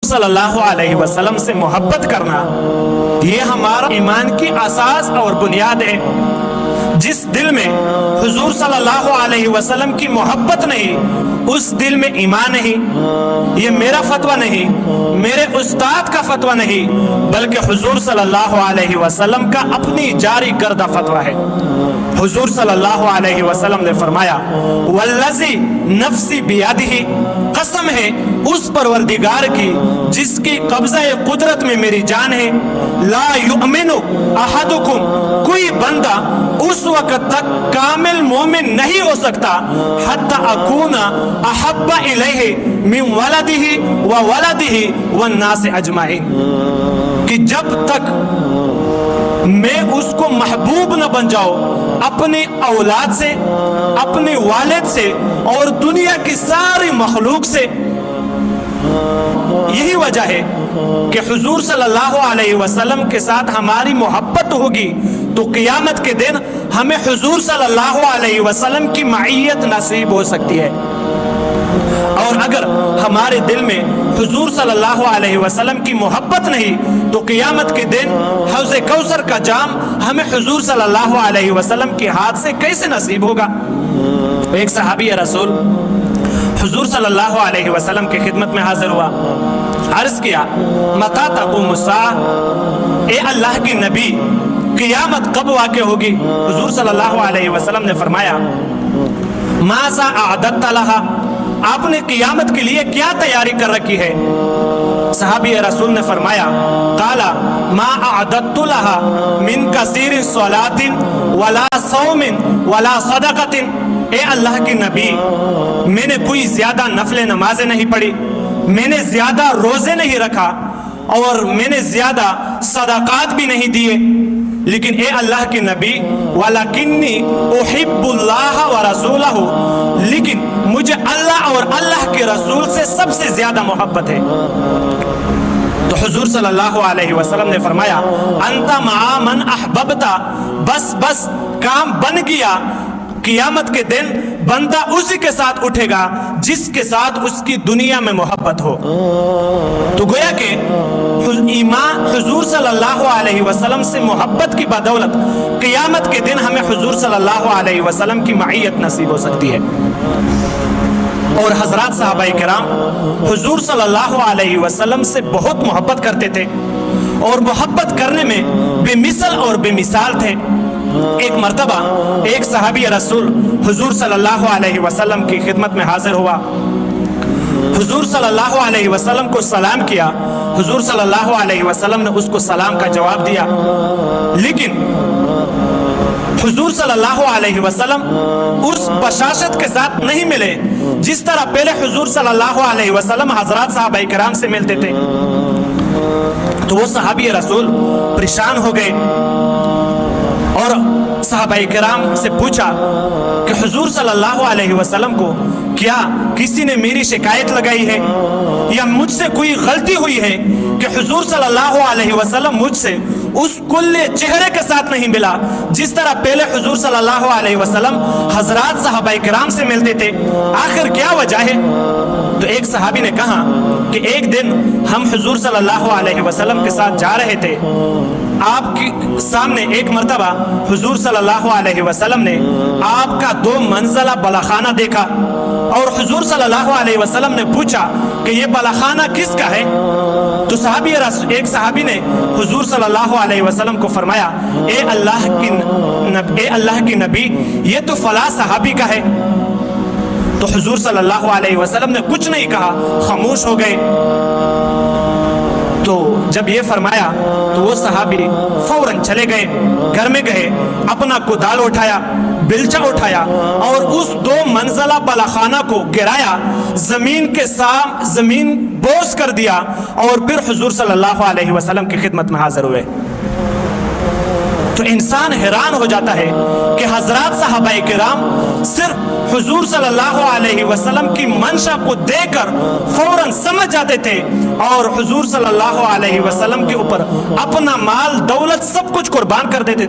صلی اللہ علیہ وسلم سے محبت کرنا یہ ہمارا ایمان کی اساس اور بنیاد ہے۔ جس دل میں حضور صلی اللہ علیہ وسلم کی محبت نہیں اس دل میں ایمان نہیں۔ یہ میرا فتویٰ نہیں، میرے استاد کا فتویٰ نہیں، بلکہ حضور صلی اللہ علیہ وسلم کا اپنی جاری کردہ فتویٰ ہے۔ حضور صلی اللہ علیہ وسلم نے فرمایا والذی نفسی بیدہ، قسم ہے اس پروردگار کی جس کی قبضہ قدرت میں میری جان ہے، لا یؤمن احدکم، کوئی بندہ اس وقت تک کامل مومن نہیں ہو سکتا حتی اکون احب الیہ من ولدہ وولدہ والناس اجمعین، کہ جب تک میں اس کو محبوب نہ بن جاؤ اپنی اولاد سے، اپنے والد سے اور دنیا کی ساری مخلوق سے۔ یہی وجہ ہے کہ حضور صلی اللہ علیہ وسلم کے ساتھ ہماری محبت ہوگی تو قیامت کے دن ہمیں حضور صلی اللہ علیہ وسلم کی معیت نصیب ہو سکتی ہے، اور اگر ہمارے دل میں حضور صلی اللہ علیہ وسلم کی محبت نہیں تو قیامت کے دن حوض کوثر کا جام ہمیں حضور صلی اللہ علیہ وسلم کے ہاتھ سے کیسے نصیب ہوگا؟ ایک صحابی رسول حضور صلی اللہ علیہ وسلم کی خدمت میں حاضر ہوا، عرض کیا متی تقوم الساعہ، اے اللہ کی نبی قیامت کب واقع ہوگی؟ حضور صلی اللہ علیہ وسلم نے فرمایا ماذا اعددت لہا، آپ نے قیامت کے لیے کیا تیاری کر رکھی ہے؟ صحابی رسول نے فرمایا قال ما اعددت لہا من کثیر صلاۃ ولا صوم ولا صدقۃ، اے اللہ کی نبی میں نے کوئی زیادہ نفل نمازیں نہیں پڑھی، میں نے زیادہ روزے نہیں رکھا اور میں نے زیادہ صدقات بھی نہیں دیے، لیکن اے اللہ کی نبی وَلَكِنِّي أُحِبُّ اللَّهَ وَرَسُولَهُ، لیکن مجھے اللہ اور اللہ کے رسول سے سب سے زیادہ محبت ہے۔ تو حضور صلی اللہ علیہ وسلم نے فرمایا انت مع من احببت، بس کام بن گیا، قیامت کے دن بندہ اسی کے ساتھ اٹھے گا جس کے ساتھ اس کی دنیا میں محبت ہو۔ تو گویا کہ ایمان حضور صلی اللہ علیہ وسلم سے محبت کی بدولت قیامت کے دن ہمیں حضور صلی اللہ علیہ وسلم کی معیت نصیب ہو سکتی ہے۔ اور حضرات صحابہ کرام حضور صلی اللہ علیہ وسلم سے بہت محبت کرتے تھے اور محبت کرنے میں بے مثل اور بے مثال تھے۔ ایک مرتبہ ایک صحابی رسول حضور صلی اللہ علیہ وسلم کی خدمت میں حاضر ہوا، حضور صلی اللہ علیہ وسلم کو سلام کیا، حضور صلی اللہ علیہ وسلم نے اس کو سلام کا جواب دیا، لیکن حضور صلی اللہ علیہ وسلم اس بشاشت کے ساتھ نہیں ملے جس طرح پہلے حضور صلی اللہ علیہ وسلم حضرات صحابہ کرام سے ملتے تھے۔ تو وہ صحابی رسول پریشان ہو گئے اور صحابہ کرام سے پوچھا کہ حضور صلی اللہ علیہ وسلم کو کیا کسی نے میری شکایت لگائی ہے یا مجھ سے کوئی غلطی ہوئی ہے کہ حضور صلی اللہ علیہ وسلم مجھ سے اس کلے چہرے کے ساتھ نہیں ملا جس طرح پہلے حضور صلی اللہ علیہ وسلم حضرات صحابہ کرام سے ملتے تھے، آخر کیا وجہ ہے؟ تو ایک صحابی نے کہا کہ ایک دن ہم حضور صلی اللہ علیہ وسلم کے ساتھ جا رہے تھے، آپ کے سامنے ایک مرتبہ حضور صلی اللہ علیہ وسلم نے آپ کا 2 منزلہ بالاخانہ دیکھا اور حضور صلی اللہ علیہ وسلم نے پوچھا کہ یہ بالاخانہ کس کا ہے؟ تو ایک صحابی نے حضور صلی اللہ علیہ وسلم کو فرمایا اے اللہ کی نبی یہ تو فلاں صحابی کا ہے۔ تو حضور صلی اللہ علیہ وسلم نے کچھ نہیں کہا، خاموش ہو گئے۔ تو جب یہ فرمایا تو وہ صحابی فوراً چلے گئے، گھر میں گئے، اپنا کدال اٹھایا، بیلچہ اٹھایا اور اس 2 منزلہ بالاخانہ کو گرایا، زمین کے ساتھ زمین بوس کر دیا اور پھر حضور صلی اللہ علیہ وسلم کی خدمت میں حاضر ہوئے۔ تو انسان حیران ہو جاتا ہے کہ حضرات صحابہ کرام صرف حضور صلی اللہ علیہ وسلم کی منشا کو دیکھ کر فوراً سمجھ جاتے تھے اور حضور صلی اللہ علیہ وسلم کے اوپر اپنا مال دولت سب کچھ قربان کر دیتے تھے۔